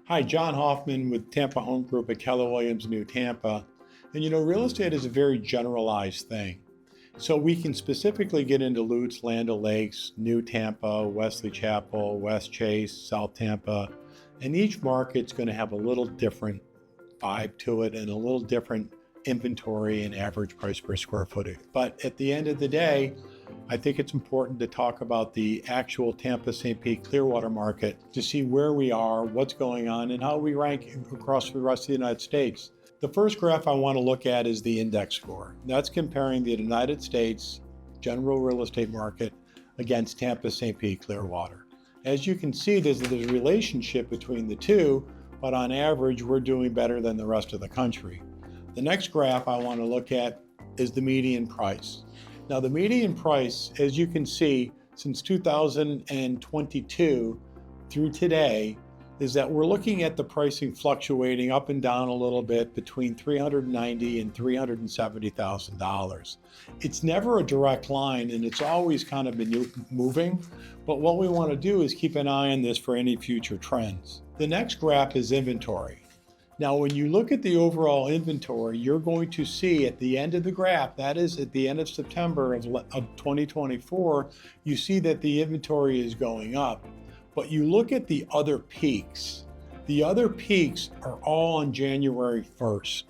Hi, John Hoffman with Tampa Home Group at Keller Williams, New Tampa. And real estate is a very generalized thing. So we can specifically get into Lutz, Land O'Lakes, New Tampa, Wesley Chapel, Westchase, South Tampa. And each market's going to have a little different vibe to it and a little different inventory and average price per square footage. But at the end of the day, I think it's important to talk about the actual Tampa-St. Pete-Clearwater market to see where we are, what's going on, and how we rank across the rest of the United States. The first graph I want to look at is the index score. That's comparing the United States general real estate market against Tampa-St. Pete-Clearwater. As you can see, there's a relationship between the two, but on average, we're doing better than the rest of the country. The next graph I want to look at is the median price. Now, the median price, as you can see, since 2022 through today, is that we're looking at the pricing fluctuating up and down a little bit between $390,000 and $370,000. It's never a direct line, and it's always kind of been moving, but what we want to do is keep an eye on this for any future trends. The next graph is inventory. Now, when you look at the overall inventory, you're going to see at the end of the graph, that is at the end of September of 2024, you see that the inventory is going up. But you look at the other peaks. The other peaks are all on January 1st.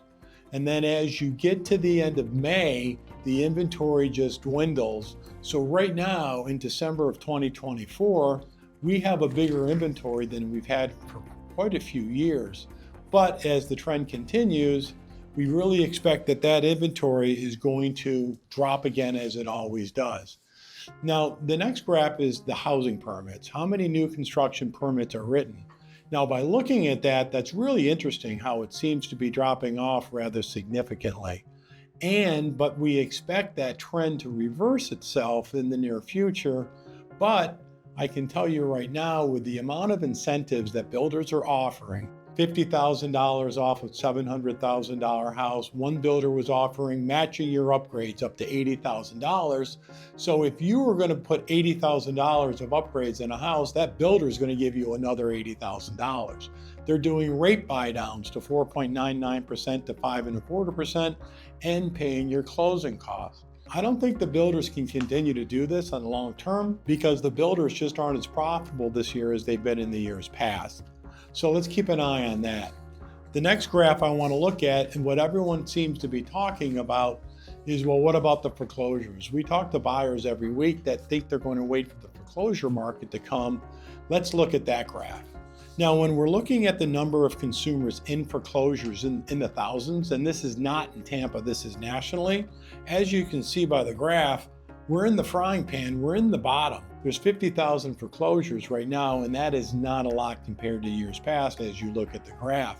And then as you get to the end of May, the inventory just dwindles. So right now, in December of 2024, we have a bigger inventory than we've had for quite a few years. But as the trend continues, we really expect that that inventory is going to drop again as it always does. Now, the next graph is the housing permits. How many new construction permits are written? Now, by looking at that, that's really interesting how it seems to be dropping off rather significantly. But we expect that trend to reverse itself in the near future. But I can tell you right now, with the amount of incentives that builders are offering, $50,000 off of $700,000 house. One builder was offering matching your upgrades up to $80,000. So if you were going to put $80,000 of upgrades in a house, that builder is going to give you another $80,000. They're doing rate buy downs to 4.99% to 5.25% and paying your closing costs. I don't think the builders can continue to do this on the long term because the builders just aren't as profitable this year as they've been in the years past. So let's keep an eye on that. The next graph I want to look at, and what everyone seems to be talking about, is, well, what about the foreclosures? We talk to buyers every week that think they're going to wait for the foreclosure market to come. Let's look at that graph. Now, when we're looking at the number of consumers in foreclosures in the thousands, and this is not in Tampa, this is nationally, as you can see by the graph, we're in the frying pan, we're in the bottom. There's 50,000 foreclosures right now, and that is not a lot compared to years past as you look at the graph.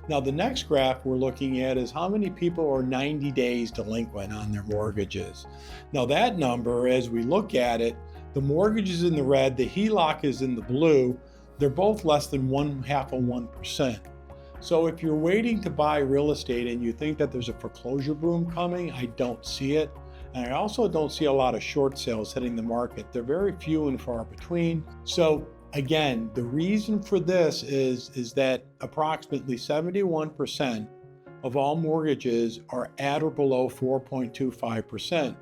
Now, the next graph we're looking at is how many people are 90 days delinquent on their mortgages. Now, that number, as we look at it, the mortgage is in the red, the HELOC is in the blue. They're both less than 0.5%. So if you're waiting to buy real estate and you think that there's a foreclosure boom coming, I don't see it. And I also don't see a lot of short sales hitting the market. They're very few and far between. So again, the reason for this is that approximately 71% of all mortgages are at or below 4.25%.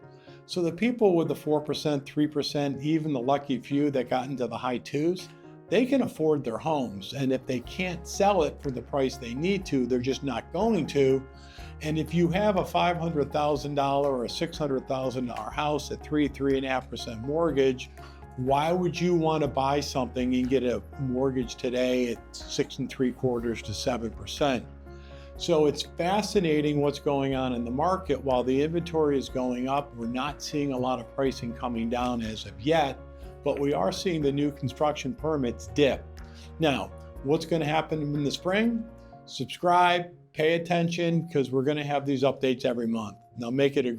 So the people with the 4%, 3%, even the lucky few that got into the high twos, they can afford their homes. And if they can't sell it for the price they need to, they're just not going to. And if you have a $500,000 or a $600,000 house at 3.5% mortgage, why would you want to buy something and get a mortgage today at 6.75% to 7%? So it's fascinating what's going on in the market. While the inventory is going up, we're not seeing a lot of pricing coming down as of yet, but we are seeing the new construction permits dip. Now, what's going to happen in the spring? Subscribe, pay attention, because we're going to have these updates every month. Now make it a great